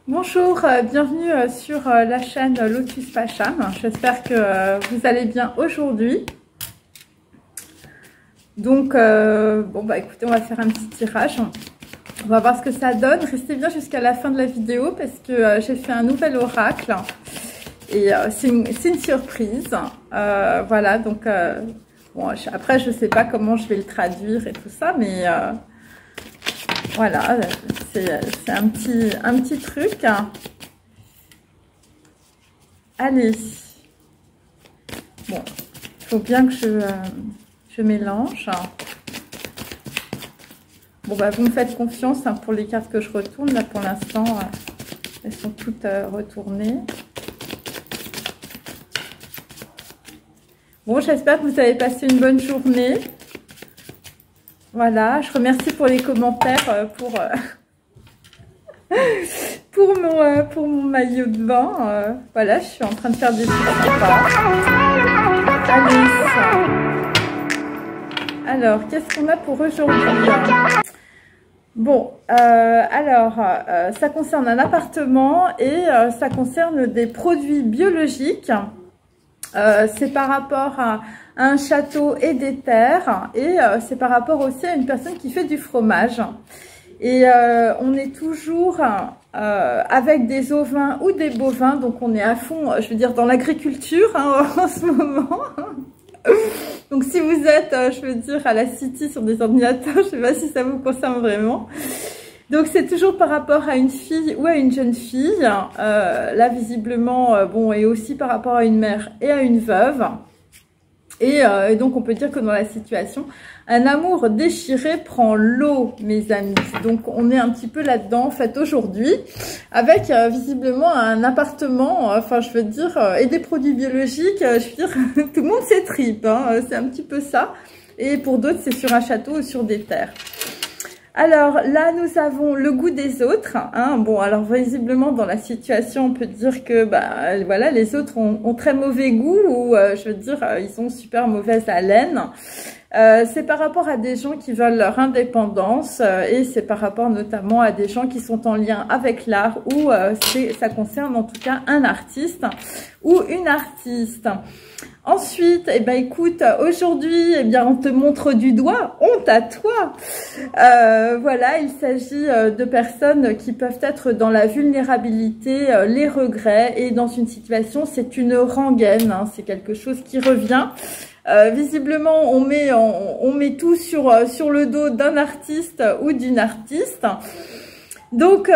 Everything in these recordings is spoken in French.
Bonjour, bienvenue sur la chaîne Lotus Pacham. J'espère que vous allez bien aujourd'hui. Donc, bon bah écoutez, on va faire un petit tirage. On va voir ce que ça donne. Restez bien jusqu'à la fin de la vidéo parce que j'ai fait un nouvel oracle. Et c'est une surprise. Voilà, donc bon, après je sais pas comment je vais le traduire et tout ça, mais voilà, c'est un petit truc. Allez. Bon, il faut bien que je mélange. Bon, bah, vous me faites confiance hein, pour les cartes que je retourne. Là, pour l'instant, elles sont toutes retournées. Bon, j'espère que vous avez passé une bonne journée. Voilà, je remercie pour les commentaires pour mon maillot de bain. Voilà, je suis en train de faire des trucs sympas. Allez, alors, qu'est-ce qu'on a pour aujourd'hui? Bon, ça concerne un appartement et ça concerne des produits biologiques. C'est par rapport à un château et des terres et c'est par rapport aussi à une personne qui fait du fromage. Et on est toujours avec des ovins ou des bovins, donc on est à fond, je veux dire, dans l'agriculture hein, en ce moment. Donc si vous êtes, je veux dire, à la City sur des ordinateurs, je ne sais pas si ça vous concerne vraiment. Donc c'est toujours par rapport à une fille ou à une jeune fille. Là visiblement, bon, et aussi par rapport à une mère et à une veuve. Et donc on peut dire que dans la situation, un amour déchiré prend l'eau, mes amis. Donc on est un petit peu là-dedans en fait aujourd'hui, avec visiblement un appartement, enfin je veux dire, et des produits biologiques, je veux dire, tout le monde s'étripe, hein, c'est un petit peu ça. Et pour d'autres c'est sur un château ou sur des terres. Alors là, nous avons le goût des autres. Hein. Bon, alors visiblement dans la situation, on peut dire que bah voilà, les autres ont très mauvais goût ou je veux dire, ils ont super mauvaise haleine. C'est par rapport à des gens qui veulent leur indépendance et c'est par rapport notamment à des gens qui sont en lien avec l'art ou ça concerne en tout cas un artiste ou une artiste. Ensuite, eh ben écoute, aujourd'hui, eh bien on te montre du doigt, honte à toi. Voilà, il s'agit de personnes qui peuvent être dans la vulnérabilité, les regrets et dans une situation, c'est une rengaine, hein, c'est quelque chose qui revient. Visiblement, on met tout sur le dos d'un artiste ou d'une artiste. Donc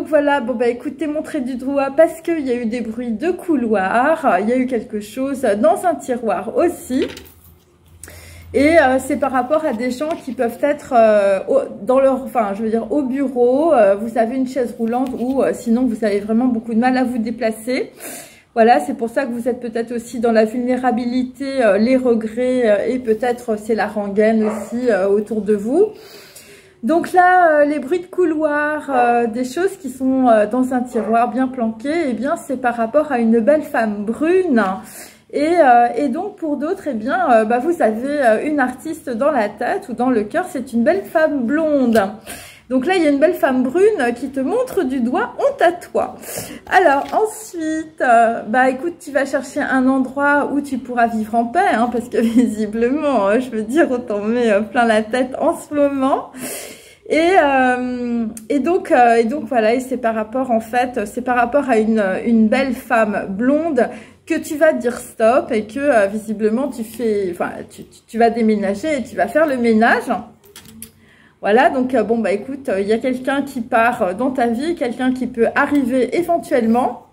voilà, bon bah écoutez, montrez du doigt parce qu'il y a eu des bruits de couloir, il y a eu quelque chose dans un tiroir aussi. Et c'est par rapport à des gens qui peuvent être dans leur, enfin je veux dire au bureau, vous avez une chaise roulante ou sinon vous avez vraiment beaucoup de mal à vous déplacer. Voilà, c'est pour ça que vous êtes peut-être aussi dans la vulnérabilité, les regrets et peut-être c'est la rengaine aussi autour de vous. Donc là, les bruits de couloir, des choses qui sont dans un tiroir bien planqué, eh bien c'est par rapport à une belle femme brune. Et donc pour d'autres, eh bien bah, vous avez une artiste dans la tête ou dans le cœur, c'est une belle femme blonde. Donc là, il y a une belle femme brune qui te montre du doigt, honte à toi. Alors ensuite, bah écoute, tu vas chercher un endroit où tu pourras vivre en paix, hein, parce que visiblement, je veux dire, on t'en met plein la tête en ce moment. Et donc voilà, et c'est par rapport en fait, c'est par rapport à une belle femme blonde que tu vas dire stop et que visiblement tu vas déménager et tu vas faire le ménage. Voilà, donc bon bah écoute, il y a quelqu'un qui part dans ta vie, quelqu'un qui peut arriver éventuellement.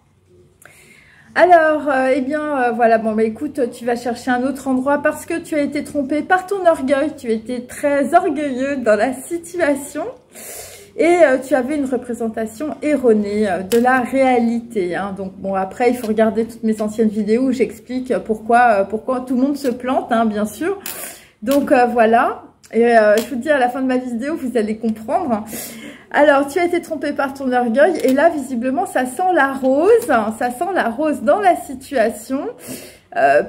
Alors, eh bien, voilà, bon bah écoute, tu vas chercher un autre endroit parce que tu as été trompé par ton orgueil, tu étais très orgueilleux dans la situation et tu avais une représentation erronée de la réalité. Hein. Donc bon, après, il faut regarder toutes mes anciennes vidéos où j'explique pourquoi tout le monde se plante, hein, bien sûr. Donc voilà. Et je vous dis à la fin de ma vidéo, vous allez comprendre. Alors, tu as été trompé par ton orgueil et là, visiblement, ça sent la rose. Ça sent la rose dans la situation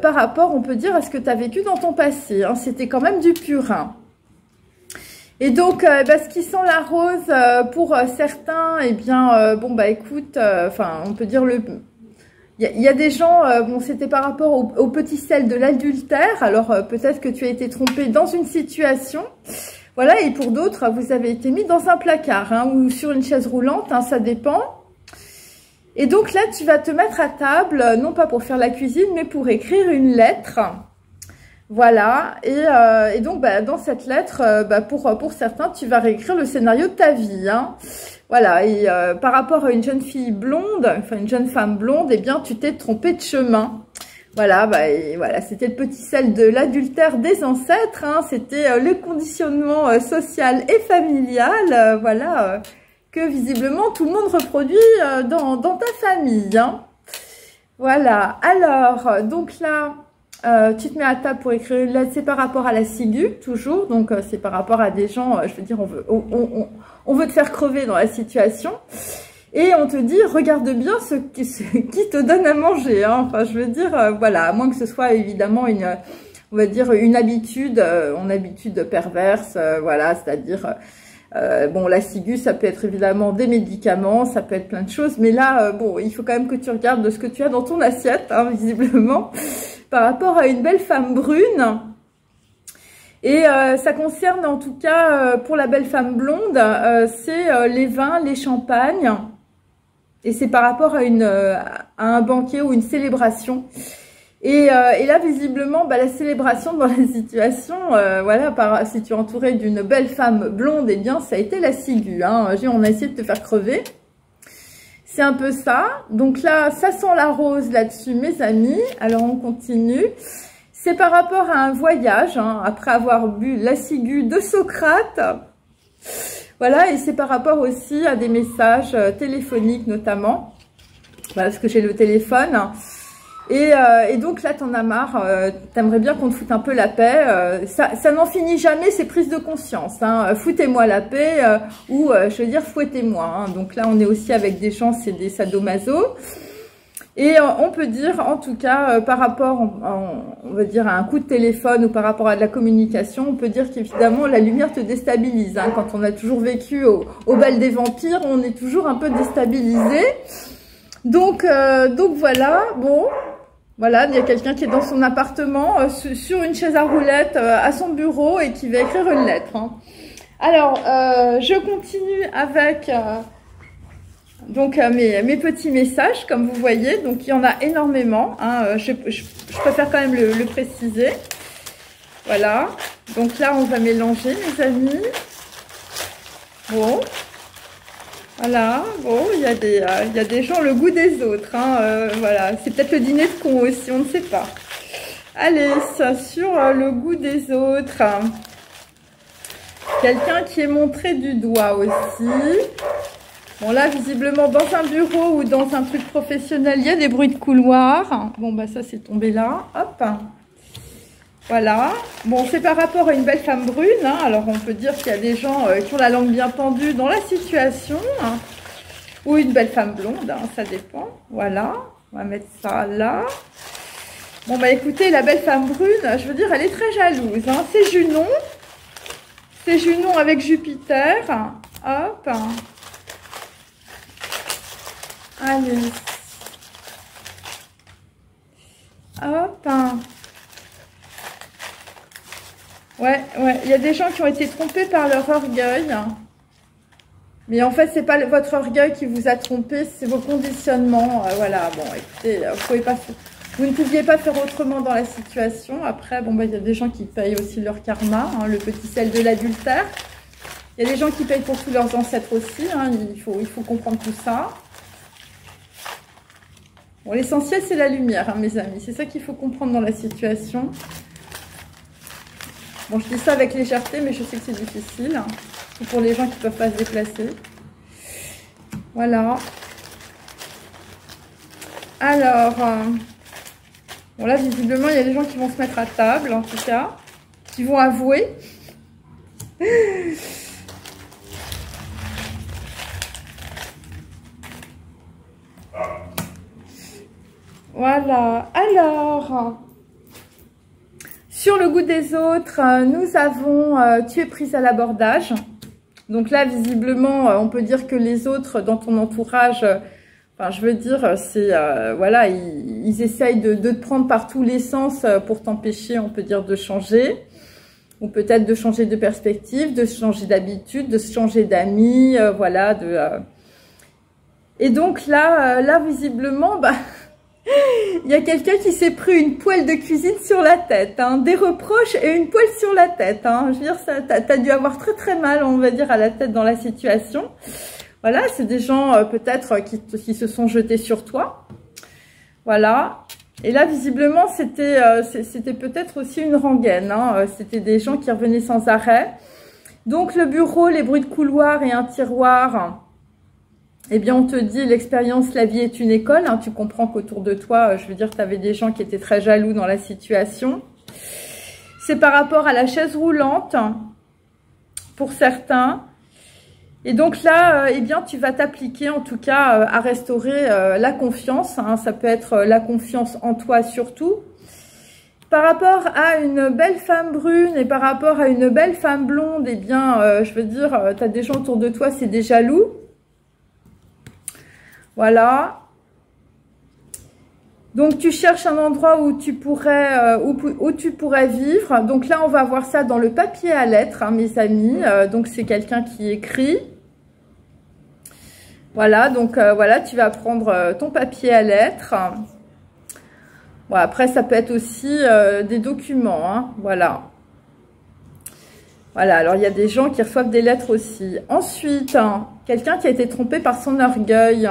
par rapport, on peut dire, à ce que tu as vécu dans ton passé. Hein. C'était quand même du purin. Et donc, ce qui sent la rose pour certains, eh bien, bon, bah écoute, enfin, on peut dire il y a des gens, bon, c'était par rapport au petit sel de l'adultère, alors peut-être que tu as été trompé dans une situation, voilà, et pour d'autres, vous avez été mis dans un placard, hein, ou sur une chaise roulante, hein, ça dépend. Et donc là, tu vas te mettre à table, non pas pour faire la cuisine, mais pour écrire une lettre. Voilà, et donc dans cette lettre, pour certains, tu vas réécrire le scénario de ta vie, hein. Voilà, et par rapport à une jeune fille blonde, enfin une jeune femme blonde, eh bien tu t'es trompé de chemin. Voilà, et voilà, c'était le petit sel de l'adultère des ancêtres, hein. C'était le conditionnement social et familial, voilà, que visiblement tout le monde reproduit dans ta famille, hein. Voilà, alors, donc là, tu te mets à table pour écrire une lettre, c'est par rapport à la ciguë, toujours, donc c'est par rapport à des gens, je veux dire, on veut te faire crever dans la situation, et on te dit, regarde bien ce qui te donne à manger, hein. Enfin, je veux dire, voilà, à moins que ce soit évidemment on va dire, une habitude perverse, voilà, c'est-à-dire... bon, la ciguë, ça peut être évidemment des médicaments, ça peut être plein de choses, mais là, bon, il faut quand même que tu regardes de ce que tu as dans ton assiette, hein, visiblement, par rapport à une belle femme brune. Et ça concerne en tout cas, pour la belle femme blonde, c'est les vins, les champagnes, et c'est par rapport à un banquet ou une célébration. Et là, visiblement, la célébration dans la situation, voilà, si tu es entouré d'une belle femme blonde, eh bien, ça a été la ciguë, hein. On a essayé de te faire crever. C'est un peu ça. Donc là, ça sent la rose là-dessus, mes amis. Alors, on continue. C'est par rapport à un voyage, hein, après avoir bu la ciguë de Socrate. Voilà, et c'est par rapport aussi à des messages téléphoniques, notamment. Voilà, parce que j'ai le téléphone. Et donc là, t'en as marre, t'aimerais bien qu'on te foute un peu la paix. Ça n'en finit jamais, ces prises de conscience, hein. Foutez-moi la paix, ou je veux dire, fouettez-moi, hein. Donc là, on est aussi avec des gens, c'est des sadomaso. Et on peut dire, en tout cas, par rapport, on va dire, à un coup de téléphone ou par rapport à de la communication, on peut dire qu'évidemment, la lumière te déstabilise, hein. Quand on a toujours vécu au bal des vampires, on est toujours un peu déstabilisé. Donc voilà, bon... Voilà, il y a quelqu'un qui est dans son appartement, sur une chaise à roulettes, à son bureau et qui va écrire une lettre, hein. Alors, je continue avec donc mes petits messages, comme vous voyez. Donc, il y en a énormément, hein. Je préfère quand même le préciser. Voilà. Donc là, on va mélanger, mes amis. Bon. Voilà, bon, il y a des gens le goût des autres, hein, voilà, c'est peut-être le dîner de con aussi, on ne sait pas. Allez, ça, sur le goût des autres. Quelqu'un qui est montré du doigt aussi. Bon, là, visiblement, dans un bureau ou dans un truc professionnel, il y a des bruits de couloir. Bon, ça, c'est tombé là, hop. Voilà, bon, c'est par rapport à une belle femme brune, hein. Alors on peut dire qu'il y a des gens qui ont la langue bien pendue dans la situation, hein. Ou une belle femme blonde, hein, ça dépend. Voilà, on va mettre ça là. Bon, écoutez, la belle femme brune, je veux dire, elle est très jalouse, hein. C'est Junon avec Jupiter, hop. Allez. Hop. Ouais, il y a des gens qui ont été trompés par leur orgueil. Mais en fait, c'est pas votre orgueil qui vous a trompé, c'est vos conditionnements. Voilà, bon, écoutez, vous ne pouviez pas faire autrement dans la situation. Après, il y a des gens qui payent aussi leur karma, hein, le petit sel de l'adultère. Il y a des gens qui payent pour tous leurs ancêtres aussi, hein, il faut comprendre tout ça. Bon, l'essentiel, c'est la lumière, hein, mes amis. C'est ça qu'il faut comprendre dans la situation. Bon, je dis ça avec légèreté, mais je sais que c'est difficile. Hein. C'est pour les gens qui ne peuvent pas se déplacer. Voilà. Alors, bon là, visiblement, il y a des gens qui vont se mettre à table, en tout cas. Qui vont avouer. Voilà. Alors... Sur le goût des autres, nous avons tu es prise à l'abordage. Donc là, visiblement, on peut dire que les autres dans ton entourage, enfin, je veux dire, c'est voilà, ils essayent de te prendre par tous les sens pour t'empêcher, on peut dire, de changer. Ou peut-être de changer de perspective, de changer d'habitude, de changer d'amis, voilà. Et donc là, visiblement, bah, il y a quelqu'un qui s'est pris une poêle de cuisine sur la tête, hein, des reproches et une poêle sur la tête. Hein. Je veux dire, t'as dû avoir très très mal, on va dire, à la tête dans la situation. Voilà, c'est des gens peut-être qui se sont jetés sur toi. Voilà. Et là, visiblement, c'était peut-être aussi une rengaine. Hein. C'était des gens qui revenaient sans arrêt. Donc, le bureau, les bruits de couloir et un tiroir, eh bien, on te dit, l'expérience, la vie est une école. Hein. Tu comprends qu'autour de toi, je veux dire, tu avais des gens qui étaient très jaloux dans la situation. C'est par rapport à la chaise roulante, pour certains. Et donc là, eh bien, tu vas t'appliquer en tout cas à restaurer la confiance. Hein, ça peut être la confiance en toi surtout. Par rapport à une belle femme brune et par rapport à une belle femme blonde, eh bien, je veux dire, tu as des gens autour de toi, c'est des jaloux. Voilà. Donc, tu cherches un endroit où tu pourrais, où tu pourrais vivre. Donc là, on va voir ça dans le papier à lettres, hein, mes amis. Donc, c'est quelqu'un qui écrit. Voilà, donc voilà, tu vas prendre ton papier à lettres. Bon, après, ça peut être aussi des documents, hein, voilà. Voilà, alors il y a des gens qui reçoivent des lettres aussi. Ensuite, hein, quelqu'un qui a été trompé par son orgueil.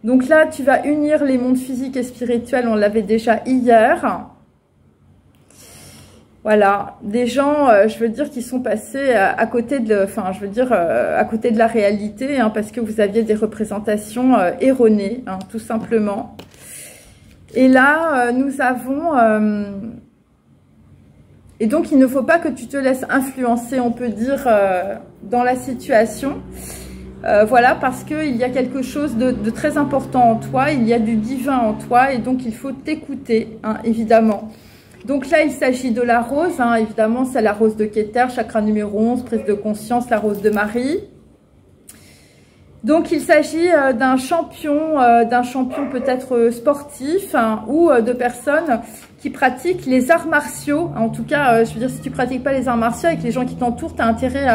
Donc là, tu vas unir les mondes physiques et spirituels, on l'avait déjà hier. Voilà, des gens, je veux dire, qui sont passés à côté de, enfin, je veux dire, à côté de la réalité, hein, parce que vous aviez des représentations erronées, hein, tout simplement. Et là, nous avons... et donc, il ne faut pas que tu te laisses influencer, on peut dire, dans la situation. Voilà, parce qu'il y a quelque chose de très important en toi, il y a du divin en toi, et donc il faut t'écouter, hein, évidemment. Donc là, il s'agit de la rose, hein, évidemment, c'est la rose de Keter, chakra numéro 11, prise de conscience, la rose de Marie. Donc, il s'agit d'un champion peut-être sportif, hein, ou de personnes qui pratiquent les arts martiaux. En tout cas, je veux dire, si tu pratiques pas les arts martiaux avec les gens qui t'entourent, tu as intérêt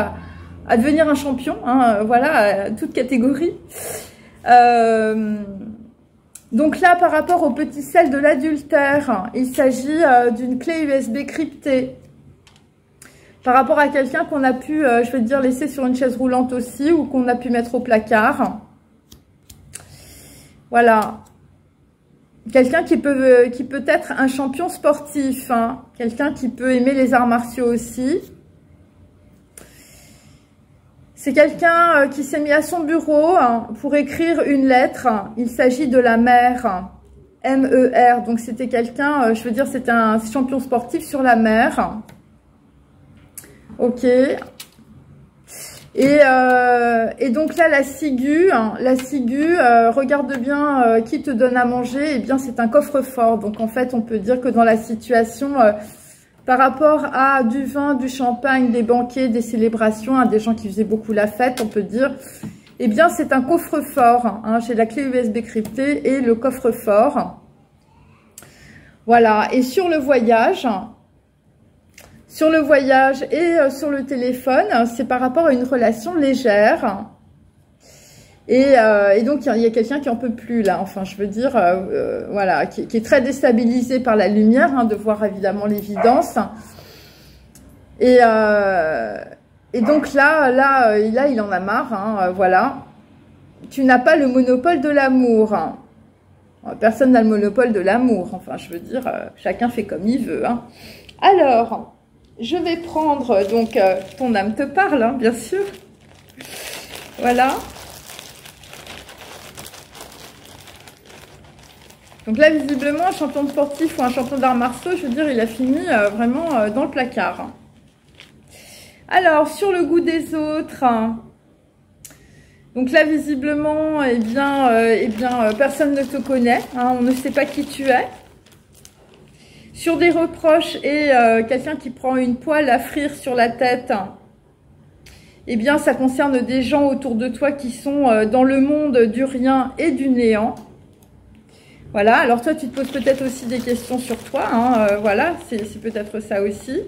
à devenir un champion, hein, voilà, toute catégorie. Donc là, par rapport au petit sel de l'adultère, il s'agit d'une clé USB cryptée. Par rapport à quelqu'un qu'on a pu, je vais te dire, laisser sur une chaise roulante aussi, ou qu'on a pu mettre au placard. Voilà. Quelqu'un qui peut être un champion sportif, hein. Quelqu'un qui peut aimer les arts martiaux aussi. C'est quelqu'un qui s'est mis à son bureau pour écrire une lettre. Il s'agit de la mer, M-E-R. Donc, c'était quelqu'un, je veux dire, c'était un champion sportif sur la mer. Ok. Et donc là, la ciguë, regarde bien qui te donne à manger. Eh bien, c'est un coffre-fort. Donc, en fait, on peut dire que dans la situation... par rapport à du vin, du champagne, des banquets, des célébrations, hein, des gens qui faisaient beaucoup la fête, on peut dire, eh bien, c'est un coffre-fort. Hein, j'ai la clé USB cryptée et le coffre-fort. Voilà. Et sur le voyage et sur le téléphone, c'est par rapport à une relation légère. Et donc, il y a quelqu'un qui en peut plus, là. Enfin, je veux dire, voilà, qui est très déstabilisé par la lumière, hein, de voir évidemment l'évidence. Et donc là, il en a marre, hein, voilà. Tu n'as pas le monopole de l'amour. Hein. Personne n'a le monopole de l'amour. Enfin, je veux dire, chacun fait comme il veut. Hein. Alors, je vais prendre, donc, ton âme te parle, hein, bien sûr. Voilà. Donc là, visiblement, un champion sportif ou un champion d'arts martiaux, je veux dire, il a fini vraiment dans le placard. Alors, sur le goût des autres, donc là, visiblement, eh bien, personne ne te connaît, hein, on ne sait pas qui tu es. Sur des reproches et quelqu'un qui prend une poêle à frire sur la tête, eh bien ça concerne des gens autour de toi qui sont dans le monde du rien et du néant. Voilà, alors toi tu te poses peut-être aussi des questions sur toi, hein, voilà, c'est peut-être ça aussi.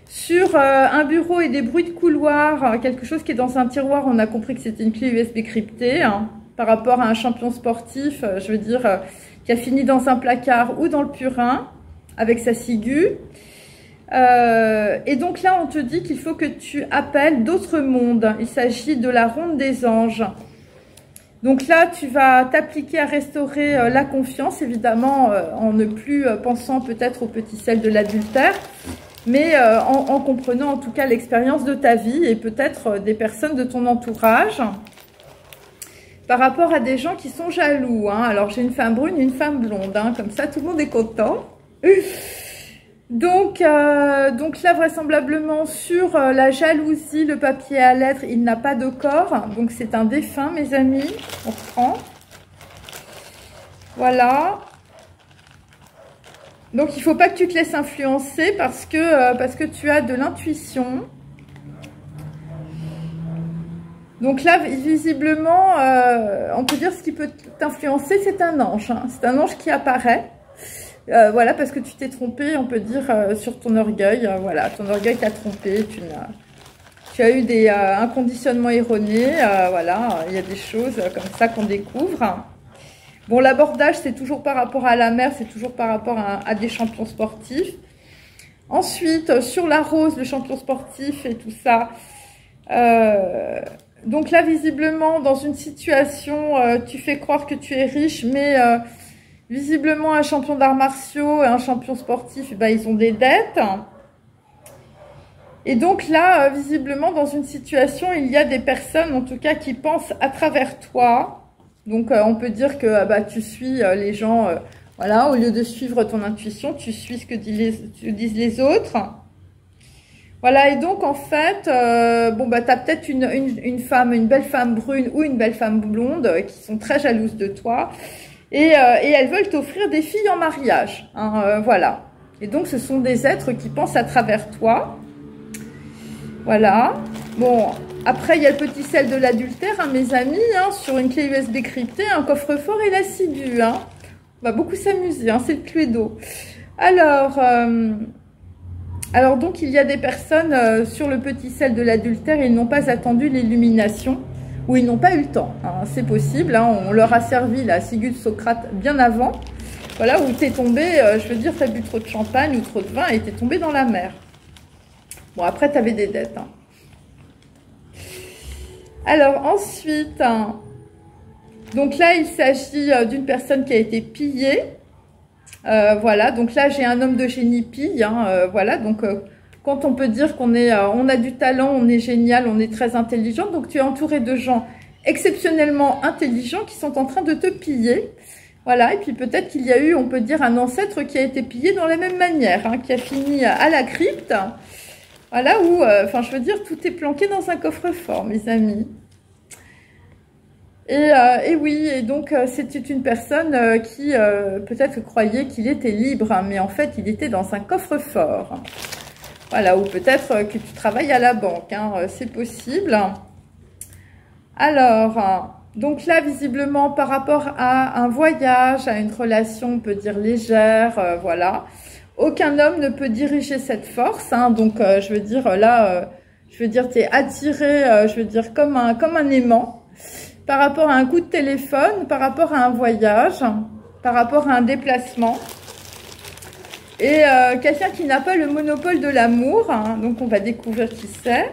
Sur un bureau et des bruits de couloir, quelque chose qui est dans un tiroir, on a compris que c'était une clé USB cryptée, hein, par rapport à un champion sportif, je veux dire, qui a fini dans un placard ou dans le purin, avec sa ciguë. Et donc là, on te dit qu'il faut que tu appelles d'autres mondes. Il s'agit de la ronde des anges. Donc là, tu vas t'appliquer à restaurer la confiance, évidemment, en ne plus pensant peut-être au petit sel de l'adultère, mais en comprenant en tout cas l'expérience de ta vie et peut-être des personnes de ton entourage par rapport à des gens qui sont jaloux. Hein. Alors, j'ai une femme brune, une femme blonde, hein, comme ça, tout le monde est content. Donc là, vraisemblablement, sur la jalousie, le papier à lettres, il n'a pas de corps. Donc, c'est un défunt, mes amis. On reprend. Voilà. Donc, il ne faut pas que tu te laisses influencer parce que tu as de l'intuition. Donc là, visiblement, on peut dire ce qui peut t'influencer, c'est un ange. Hein. C'est un ange qui apparaît. Voilà, parce que tu t'es trompé, on peut dire, sur ton orgueil. Voilà, ton orgueil t'a trompé. Tu as eu un conditionnement erroné. Voilà, il y a des choses comme ça qu'on découvre. Bon, l'abordage, c'est toujours par rapport à la mer, c'est toujours par rapport à des champions sportifs. Ensuite, sur la rose, le champion sportif et tout ça. Donc là, visiblement, dans une situation, tu fais croire que tu es riche, mais visiblement, un champion d'arts martiaux et un champion sportif, eh ben, ils ont des dettes. Et donc là, visiblement, dans une situation, il y a des personnes, en tout cas, qui pensent à travers toi. Donc, on peut dire que bah, tu suis les gens, voilà, au lieu de suivre ton intuition, tu suis ce que disent les autres. Voilà, et donc en fait, bon bah t'as peut-être une femme, une belle femme brune ou une belle femme blonde qui sont très jalouses de toi et elles veulent t'offrir des filles en mariage, hein, voilà. Et donc ce sont des êtres qui pensent à travers toi, voilà. Bon, après il y a le petit sel de l'adultère, hein, mes amis, hein, sur une clé USB cryptée, un coffre-fort et la ciguë, hein. On va beaucoup s'amuser, hein, c'est le Cluedo. Alors donc, il y a des personnes sur le petit sel de l'adultère, ils n'ont pas attendu l'illumination, ou ils n'ont pas eu le temps. Hein, c'est possible, hein, on leur a servi la ciguë de Socrate bien avant. Voilà, où t'es tombé, je veux dire, t'as bu trop de champagne ou trop de vin et t'es tombé dans la mer. Bon, après, t'avais des dettes. Hein. Alors, ensuite, hein, donc là, il s'agit d'une personne qui a été pillée. Voilà, donc là j'ai un homme de génie pille, hein, voilà, donc quand on peut dire qu'on est, on a du talent, on est génial, on est très intelligent, donc tu es entouré de gens exceptionnellement intelligents qui sont en train de te piller, voilà, et puis peut-être qu'il y a eu, on peut dire, un ancêtre qui a été pillé dans la même manière, hein, qui a fini à la crypte, voilà, où, enfin je veux dire, tout est planqué dans un coffre-fort, mes amis. Et oui, et donc c'était une personne qui peut-être croyait qu'il était libre, hein, mais en fait il était dans un coffre-fort. Voilà, ou peut-être que tu travailles à la banque, hein, c'est possible. Alors, donc là visiblement par rapport à un voyage, à une relation on peut dire légère, voilà. Aucun homme ne peut diriger cette force, hein, donc je veux dire là, je veux dire tu es attiré, je veux dire comme un aimant. Par rapport à un coup de téléphone, par rapport à un voyage, par rapport à un déplacement. Et quelqu'un qui n'a pas le monopole de l'amour, hein, donc on va découvrir qui c'est.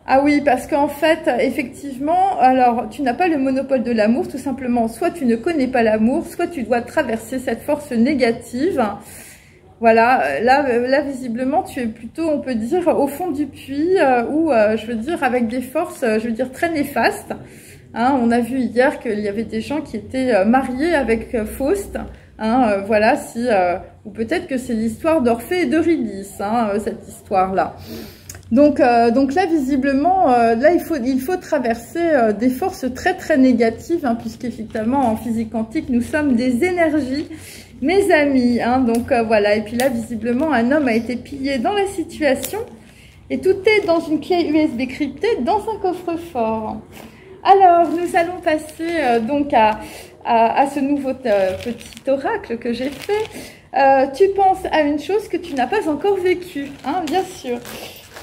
Ah oui, parce qu'en fait, effectivement, alors tu n'as pas le monopole de l'amour, tout simplement, soit tu ne connais pas l'amour, soit tu dois traverser cette force négative. Voilà, là, visiblement, tu es plutôt, on peut dire, au fond du puits, ou, je veux dire, avec des forces, je veux dire, très néfastes. Hein, on a vu hier qu'il y avait des gens qui étaient mariés avec Faust. Hein, voilà, ou peut-être que c'est l'histoire d'Orphée et d'Eurydice, hein, cette histoire-là. Donc là, visiblement, là, il faut traverser des forces très, très négatives, hein, puisqu'effectivement, en physique quantique, nous sommes des énergies, mes amis. Hein, donc, voilà. Et puis là, visiblement, un homme a été pillé dans la situation. Et tout est dans une clé USB cryptée, dans un coffre-fort. Alors, nous allons passer donc à ce nouveau petit oracle que j'ai fait. Tu penses à une chose que tu n'as pas encore vécue, hein, bien sûr.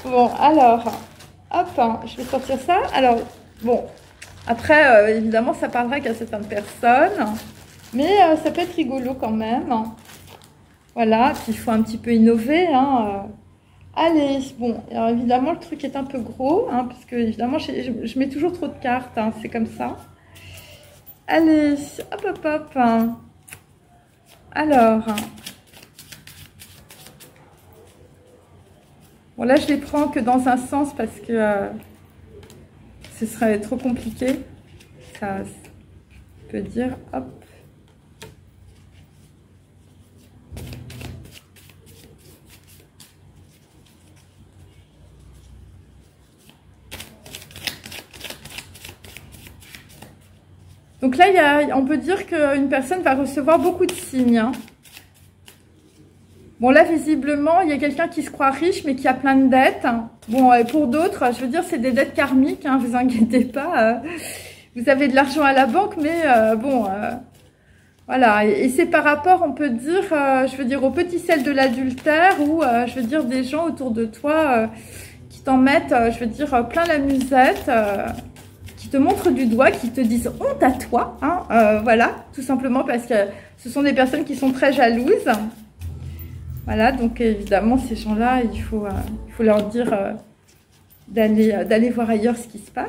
Bon, alors, hop, hein, je vais sortir ça. Alors, bon, après, évidemment, ça parlera qu'à certaines personnes, mais ça peut être rigolo quand même. Voilà, puis il faut un petit peu innover. Hein. Allez, bon, alors évidemment, le truc est un peu gros, hein, parce que évidemment, je mets toujours trop de cartes, hein, c'est comme ça. Allez, hop, hop, hop. Hein. Alors... Bon, là, je les prends que dans un sens parce que ce serait trop compliqué. Ça peut dire, hop. Donc là, on peut dire qu'une personne va recevoir beaucoup de signes. Hein. Bon, là, visiblement, il y a quelqu'un qui se croit riche, mais qui a plein de dettes. Bon, et pour d'autres, je veux dire, c'est des dettes karmiques, hein, vous inquiétez pas. Vous avez de l'argent à la banque, mais bon, voilà. Et c'est par rapport, on peut dire, je veux dire, au petit sel de l'adultère, ou, je veux dire, des gens autour de toi qui t'en mettent, je veux dire, plein la musette, qui te montrent du doigt, qui te disent honte à toi, hein, voilà, tout simplement parce que ce sont des personnes qui sont très jalouses. Voilà, donc évidemment, ces gens-là, il faut leur dire d'aller voir ailleurs ce qui se passe.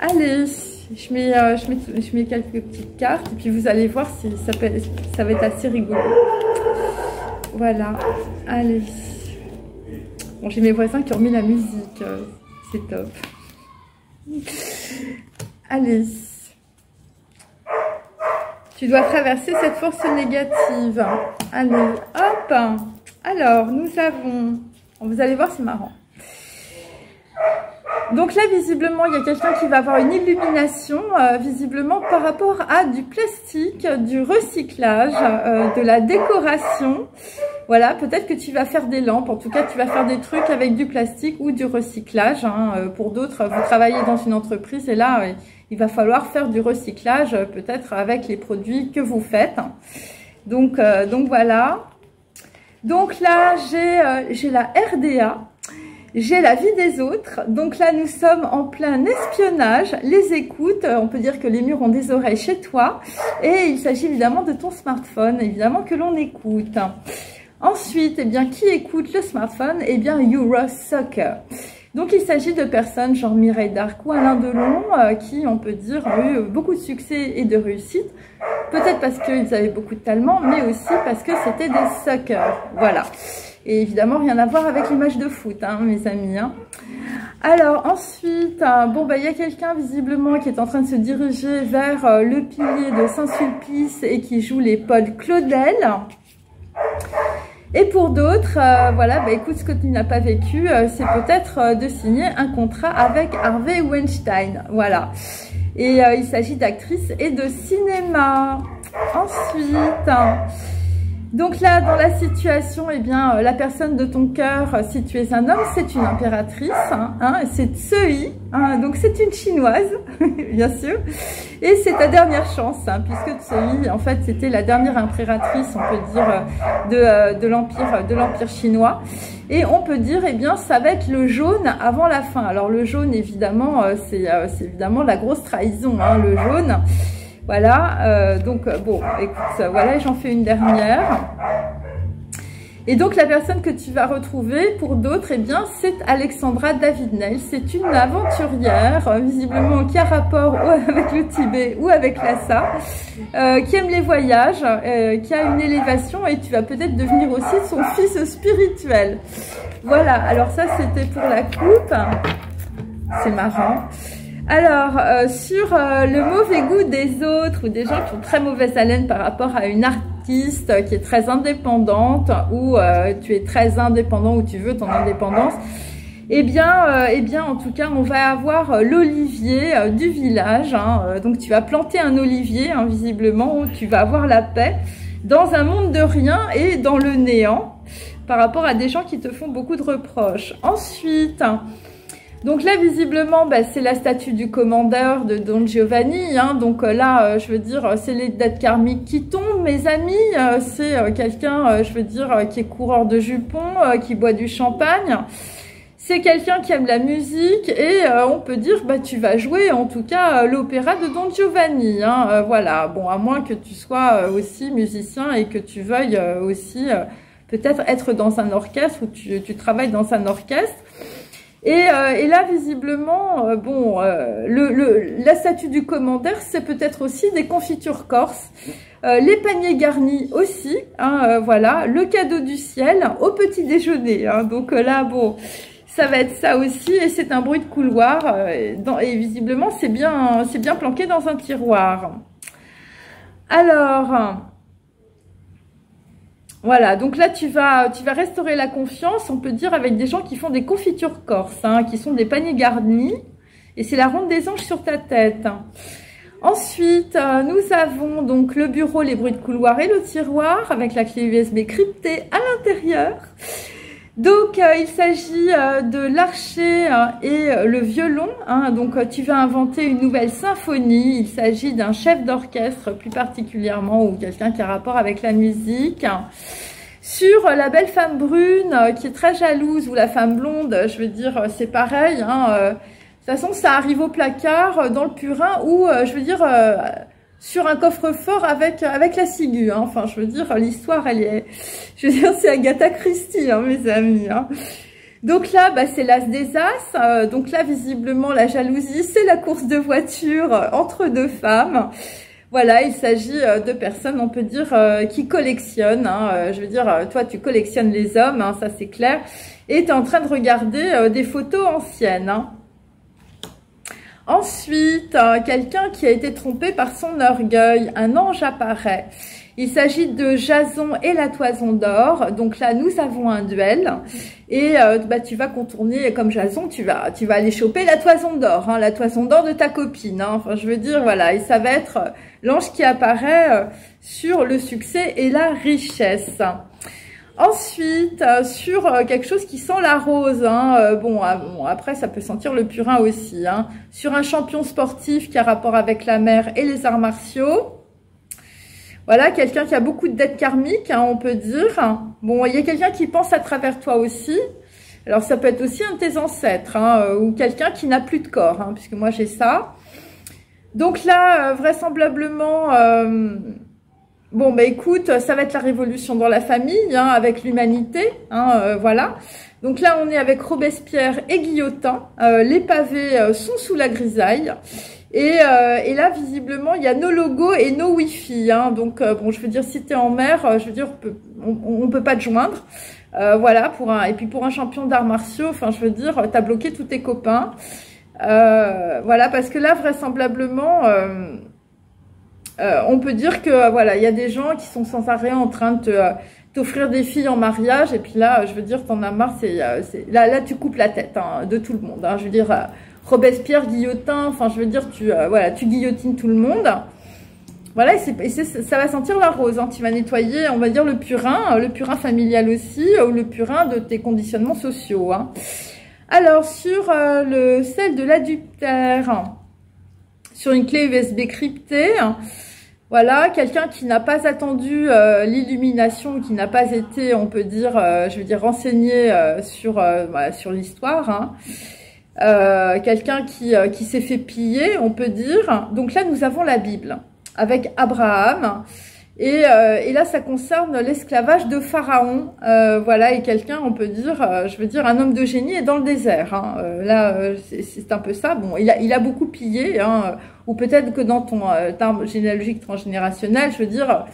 Allez, je mets quelques petites cartes et puis vous allez voir si ça va être assez rigolo. Voilà, allez. Bon, j'ai mes voisins qui ont mis la musique, c'est top. Allez. Tu dois traverser cette force négative. Allez, hop. Alors, nous avons... Vous allez voir, c'est marrant. Donc là, visiblement, il y a quelqu'un qui va avoir une illumination, visiblement, par rapport à du plastique, du recyclage, de la décoration. Voilà, peut-être que tu vas faire des lampes. En tout cas, tu vas faire des trucs avec du plastique ou du recyclage. Hein. Pour d'autres, vous travaillez dans une entreprise et là... il va falloir faire du recyclage, peut-être avec les produits que vous faites. Donc voilà. Donc là, j'ai la RDA, j'ai la vie des autres. Donc là, nous sommes en plein espionnage, les écoutes. On peut dire que les murs ont des oreilles chez toi. Et il s'agit évidemment de ton smartphone, évidemment que l'on écoute. Ensuite, eh bien, qui écoute le smartphone? Eh bien, Eurosoccer. Donc, il s'agit de personnes genre Mireille Darc ou Alain Delon qui, on peut dire, ont eu beaucoup de succès et de réussite. Peut-être parce qu'ils avaient beaucoup de talent, mais aussi parce que c'était des suckers. Voilà. Et évidemment, rien à voir avec l'image de foot, hein, mes amis. Hein. Alors, ensuite, bon, bah, il y a quelqu'un, visiblement, qui est en train de se diriger vers le pilier de Saint-Sulpice et qui joue les Paul Claudel. Et pour d'autres, voilà, bah écoute, ce que tu n'as pas vécu, c'est peut-être de signer un contrat avec Harvey Weinstein. Voilà. Et il s'agit d'actrices et de cinéma. Ensuite, donc là, dans la situation, eh bien, la personne de ton cœur, si tu es un homme, c'est une impératrice, hein, c'est Tsui, hein, donc c'est une chinoise, bien sûr, et c'est ta dernière chance, hein, puisque Tsui, en fait, c'était la dernière impératrice, on peut dire, de l'empire chinois, et on peut dire, eh bien, ça va être le jaune avant la fin. Alors le jaune, évidemment, c'est évidemment la grosse trahison, hein, le jaune. Voilà, donc bon, écoute, voilà, j'en fais une dernière. Et donc la personne que tu vas retrouver, pour d'autres, eh bien, c'est Alexandra David-Neil. C'est une aventurière, visiblement, qui a rapport avec le Tibet ou avec Lhasa, qui aime les voyages, qui a une élévation, et tu vas peut-être devenir aussi son fils spirituel. Voilà, alors ça, c'était pour la coupe. C'est marrant. Alors, sur le mauvais goût des autres ou des gens qui ont très mauvaise haleine par rapport à une artiste qui est très indépendante ou tu es très indépendant ou tu veux ton indépendance, eh bien, en tout cas, on va avoir l'olivier du village. Hein. Donc, tu vas planter un olivier, hein, visiblement, où tu vas avoir la paix dans un monde de rien et dans le néant par rapport à des gens qui te font beaucoup de reproches. Ensuite, donc là, visiblement, bah, c'est la statue du commandeur de Don Giovanni. Hein. Donc là, je veux dire, c'est les dettes karmiques qui tombent, mes amis. C'est quelqu'un, je veux dire, qui est coureur de jupons, qui boit du champagne. C'est quelqu'un qui aime la musique et on peut dire, bah, tu vas jouer en tout cas l'opéra de Don Giovanni. Hein, voilà, bon, à moins que tu sois aussi musicien et que tu veuilles aussi peut-être être dans un orchestre ou tu travailles dans un orchestre. Et là, visiblement, bon, la statue du commandeur, c'est peut-être aussi des confitures corses. Les paniers garnis aussi, hein, voilà, le cadeau du ciel au petit déjeuner. Hein, donc là, bon... Ça va être ça aussi, et c'est un bruit de couloir, et visiblement c'est bien planqué dans un tiroir. Alors, voilà, donc là tu vas restaurer la confiance, on peut dire, avec des gens qui font des confitures corses, hein, qui sont des paniers garnis, et c'est la ronde des anges sur ta tête. Ensuite, nous avons donc le bureau, les bruits de couloir et le tiroir, avec la clé USB cryptée à l'intérieur. Donc, il s'agit de l'archer et le violon. Hein, donc, tu vas inventer une nouvelle symphonie. Il s'agit d'un chef d'orchestre plus particulièrement ou quelqu'un qui a rapport avec la musique. Sur la belle femme brune qui est très jalouse ou la femme blonde, je veux dire, c'est pareil. Hein, de toute façon, ça arrive au placard, dans le purin ou, je veux dire... sur un coffre-fort avec la ciguë, hein. Enfin, je veux dire, l'histoire, elle est... Je veux dire, c'est Agatha Christie, hein, mes amis. Hein. Donc là, bah, c'est l'as des as. Donc là, visiblement, la jalousie, c'est la course de voiture entre deux femmes. Voilà, il s'agit de personnes, on peut dire, qui collectionnent. Hein. Je veux dire, toi, tu collectionnes les hommes, hein, ça c'est clair. Et tu es en train de regarder des photos anciennes, hein. Ensuite, quelqu'un qui a été trompé par son orgueil, un ange apparaît. Il s'agit de Jason et la toison d'or. Donc là, nous avons un duel. Et bah, tu vas contourner, comme Jason, tu vas aller choper la toison d'or. Hein, la toison d'or de ta copine. Hein. Enfin, je veux dire, voilà. Et ça va être l'ange qui apparaît sur le succès et la richesse. Ensuite, sur quelque chose qui sent la rose, hein, bon, après ça peut sentir le purin aussi, hein, sur un champion sportif qui a rapport avec la mer et les arts martiaux. Voilà, quelqu'un qui a beaucoup de dettes karmiques, hein, on peut dire. Bon, il y a quelqu'un qui pense à travers toi aussi. Alors ça peut être aussi un de tes ancêtres, hein, ou quelqu'un qui n'a plus de corps, hein, puisque moi j'ai ça. Donc là, vraisemblablement... bon, bah écoute, ça va être la révolution dans la famille, hein, avec l'humanité, hein, voilà. Donc là, on est avec Robespierre et Guillotin. Les pavés sont sous la grisaille. Et là, visiblement, il y a nos logos et nos Wi-Fi. Hein, donc, bon, je veux dire, si tu es en mer, je veux dire, on peut pas te joindre. Voilà, et puis pour un champion d'arts martiaux, enfin, je veux dire, tu as bloqué tous tes copains. Voilà, parce que là, vraisemblablement... on peut dire que voilà, il y a des gens qui sont sans arrêt en train de t'offrir des filles en mariage, et puis là, je veux dire, t'en as marre, là tu coupes la tête, hein, de tout le monde. Hein, je veux dire, Robespierre, Guillotin, enfin, je veux dire, voilà, tu guillotines tout le monde. Voilà, et ça va sentir la rose. Hein, tu vas nettoyer, on va dire, le purin familial aussi, ou le purin de tes conditionnements sociaux. Hein. Alors, sur le sel de l'adultère, sur une clé USB cryptée, voilà, quelqu'un qui n'a pas attendu l'illumination, qui n'a pas été, on peut dire, je veux dire, renseigné voilà, sur l'histoire, hein. Quelqu'un qui s'est fait piller, on peut dire. Donc là, nous avons la Bible avec Abraham. Et là, ça concerne l'esclavage de Pharaon. Voilà, et quelqu'un, on peut dire, je veux dire, un homme de génie est dans le désert. Hein. Là, c'est un peu ça. Bon, il a beaucoup pillé, hein, ou peut-être que dans ton arbre généalogique transgénérationnel, je veux dire,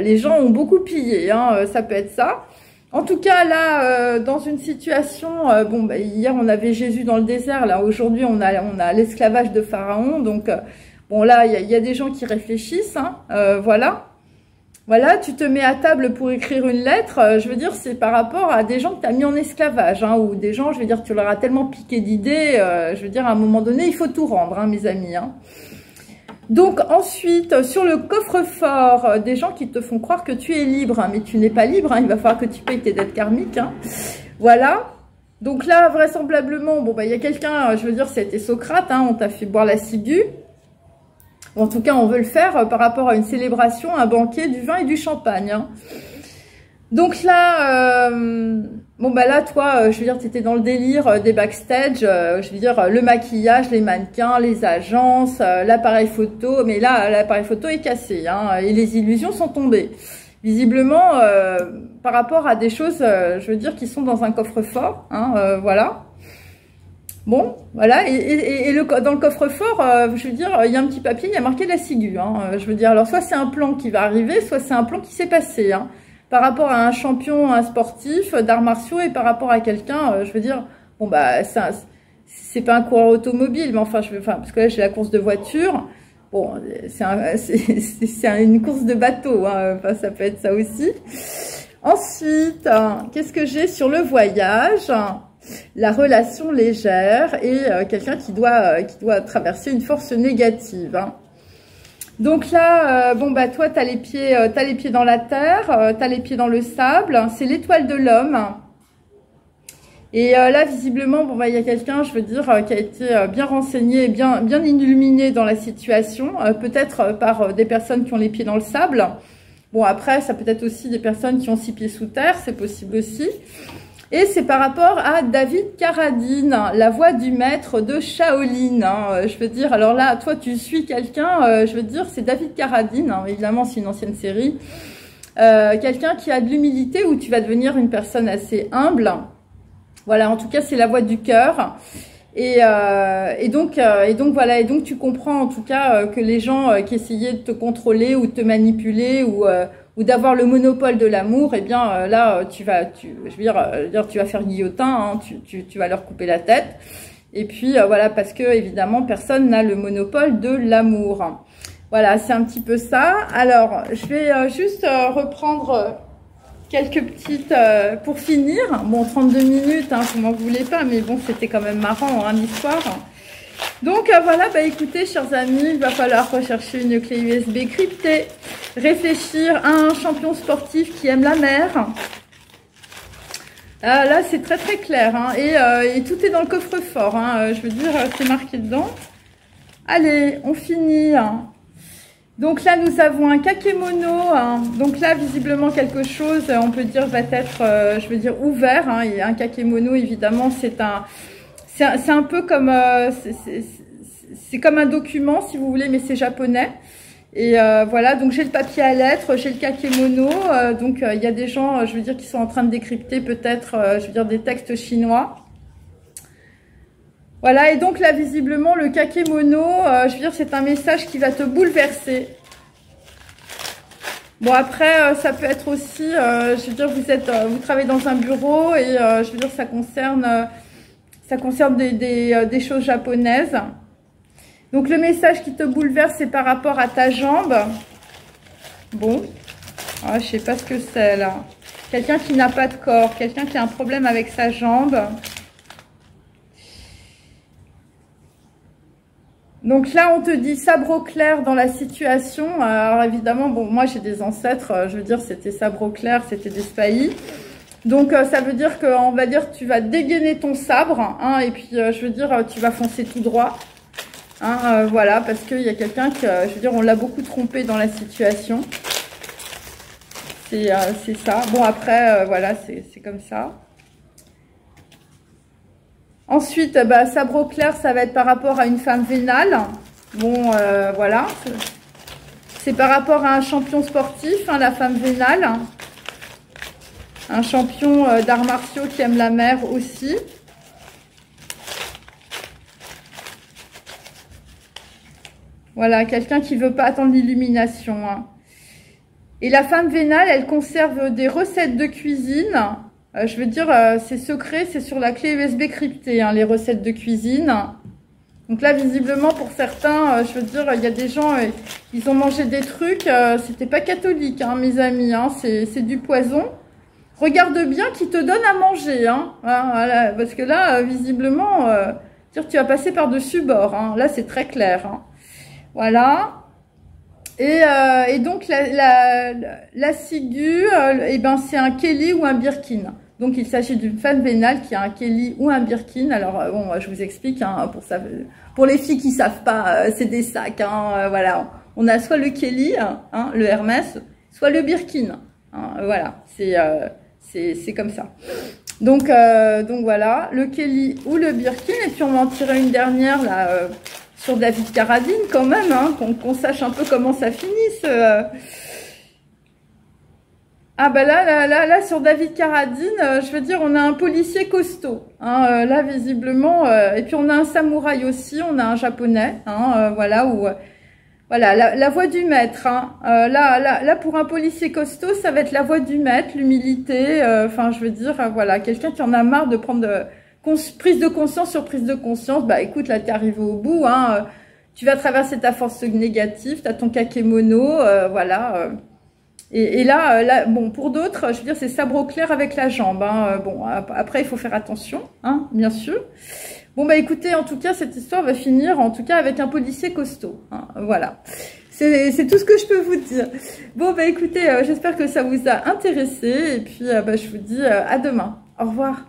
les gens ont beaucoup pillé. Hein, ça peut être ça. En tout cas, là, dans une situation, bon, bah, hier on avait Jésus dans le désert. Là, aujourd'hui, on a l'esclavage de Pharaon. Donc, bon, là, il y a des gens qui réfléchissent. Hein, voilà. Voilà, tu te mets à table pour écrire une lettre, je veux dire, c'est par rapport à des gens que tu as mis en esclavage, hein, ou des gens, je veux dire, tu leur as tellement piqué d'idées, je veux dire, à un moment donné, il faut tout rendre, hein, mes amis. Hein. Donc ensuite, sur le coffre-fort, des gens qui te font croire que tu es libre, hein, mais tu n'es pas libre, hein, il va falloir que tu payes tes dettes karmiques. Hein. Voilà. Donc là, vraisemblablement, bon, bah, il y a quelqu'un, je veux dire, c'était Socrate, hein, on t'a fait boire la ciguë. En tout cas, on veut le faire par rapport à une célébration, un banquet, du vin et du champagne. Hein. Donc là, bon bah là, toi, je veux dire, tu étais dans le délire des backstage, je veux dire, le maquillage, les mannequins, les agences, l'appareil photo. Mais là, l'appareil photo est cassé, hein, et les illusions sont tombées. Visiblement, par rapport à des choses, je veux dire, qui sont dans un coffre-fort, hein, voilà. Bon, voilà, et dans le coffre-fort, je veux dire, il y a un petit papier, il y a marqué la ciguë, hein, je veux dire, alors soit c'est un plan qui va arriver, soit c'est un plan qui s'est passé, hein, par rapport à un champion, un sportif d'arts martiaux, et par rapport à quelqu'un, je veux dire, bon bah, c'est pas un coureur automobile, mais enfin, parce que là j'ai la course de voiture, bon, c'est une course de bateau, hein, enfin, ça peut être ça aussi. Ensuite, qu'est-ce que j'ai sur le voyage ? La relation légère et quelqu'un qui doit traverser une force négative. Hein. Donc là, bon bah toi t'as les pieds dans la terre, t'as les pieds dans le sable. C'est l'étoile de l'homme. Et là visiblement, bon bah il y a quelqu'un, je veux dire, qui a été bien renseigné, bien illuminé dans la situation, peut-être par des personnes qui ont les pieds dans le sable. Bon après, ça peut être aussi des personnes qui ont 6 pieds sous terre, c'est possible aussi. Et c'est par rapport à David Carradine, la voix du maître de Shaolin. Hein, je veux dire, alors là, toi, tu suis quelqu'un, je veux dire, c'est David Carradine. Hein, évidemment, c'est une ancienne série. Quelqu'un qui a de l'humilité, où tu vas devenir une personne assez humble. Voilà, en tout cas, c'est la voix du cœur. Et donc voilà, et donc tu comprends en tout cas que les gens qui essayaient de te contrôler ou de te manipuler ou d'avoir le monopole de l'amour, eh bien là tu vas faire guillotin, hein, tu vas leur couper la tête. Et puis voilà, parce que évidemment personne n'a le monopole de l'amour. Voilà, c'est un petit peu ça. Alors je vais juste reprendre quelques petites pour finir. Bon, 32 minutes, hein, vous m'en voulez pas, mais bon, c'était quand même marrant, hein, l'histoire. Donc voilà, bah écoutez, chers amis, il va falloir rechercher une clé USB cryptée, réfléchir à un champion sportif qui aime la mer. Là, c'est très très clair, hein, et tout est dans le coffre-fort, hein, je veux dire, c'est marqué dedans. Allez, on finit. Hein. Donc là, nous avons un kakémono. Hein. Donc là, visiblement, quelque chose, on peut dire, va être, je veux dire, ouvert. Hein. Et un kakémono, évidemment, c'est un peu comme, c'est comme un document, si vous voulez, mais c'est japonais. Et voilà, donc j'ai le papier à lettres, j'ai le kakémono. Donc il y a des gens, je veux dire, qui sont en train de décrypter peut-être, je veux dire, des textes chinois. Voilà, et donc là, visiblement, le kakémono, je veux dire, c'est un message qui va te bouleverser. Bon, après, ça peut être aussi, je veux dire, vous travaillez dans un bureau et je veux dire, ça concerne des choses japonaises. Donc, le message qui te bouleverse, c'est par rapport à ta jambe. Bon, je sais pas ce que c'est, là. Quelqu'un qui n'a pas de corps, quelqu'un qui a un problème avec sa jambe. Donc là, on te dit sabre au clair dans la situation. Alors évidemment, bon, moi j'ai des ancêtres, je veux dire, c'était sabre au clair, c'était des spahis. Donc ça veut dire qu'on va dire tu vas dégainer ton sabre, hein, et puis je veux dire, tu vas foncer tout droit. Hein, voilà, parce qu'il y a quelqu'un qui, je veux dire, on l'a beaucoup trompé dans la situation. C'est ça. Bon, après, voilà, c'est comme ça. Ensuite, bah, sabre au clair, ça va être par rapport à une femme vénale. Bon, voilà. C'est par rapport à un champion sportif, hein, la femme vénale. Un champion d'arts martiaux qui aime la mer aussi. Voilà, quelqu'un qui ne veut pas attendre l'illumination. Hein. Et la femme vénale, elle conserve des recettes de cuisine. Je veux dire, c'est secret, c'est sur la clé USB cryptée, hein, les recettes de cuisine. Donc là, visiblement, pour certains, je veux dire, il y a des gens, ils ont mangé des trucs, c'était pas catholique, hein, mes amis, hein, c'est du poison. Regarde bien qui te donne à manger, hein, voilà, parce que là, visiblement, tu vas passer par-dessus bord, hein, là, c'est très clair, hein. Voilà. Et donc, la ciguë, eh ben, c'est un Kelly ou un Birkin. Donc, il s'agit d'une femme vénale qui a un Kelly ou un Birkin. Alors, bon, je vous explique, hein, pour les filles qui savent pas, c'est des sacs, hein, voilà. On a soit le Kelly, hein, le Hermès, soit le Birkin. Hein, voilà, c'est comme ça. Donc voilà, le Kelly ou le Birkin. Et puis, on va en tirer une dernière, là, sur David Carradine, quand même, hein, qu'on sache un peu comment ça finisse. Ah bah là, sur David Carradine, je veux dire, on a un policier costaud, hein, là visiblement, et puis on a un samouraï aussi, on a un japonais, hein, voilà, voilà, la voix du maître, hein, là pour un policier costaud, ça va être la voix du maître, l'humilité, enfin je veux dire, voilà, quelqu'un qui en a marre de prendre prise de conscience sur prise de conscience. Bah écoute, là t'es arrivé au bout, hein, tu vas traverser ta force négative, t'as ton kakémono, voilà. Et là, bon, pour d'autres, je veux dire, c'est sabre au clair avec la jambe. Hein. Bon, après, il faut faire attention, hein, bien sûr. Bon, bah écoutez, en tout cas, cette histoire va finir, en tout cas, avec un policier costaud. Hein, voilà. C'est tout ce que je peux vous dire. Bon, bah écoutez, j'espère que ça vous a intéressé. Et puis, bah, je vous dis à demain. Au revoir.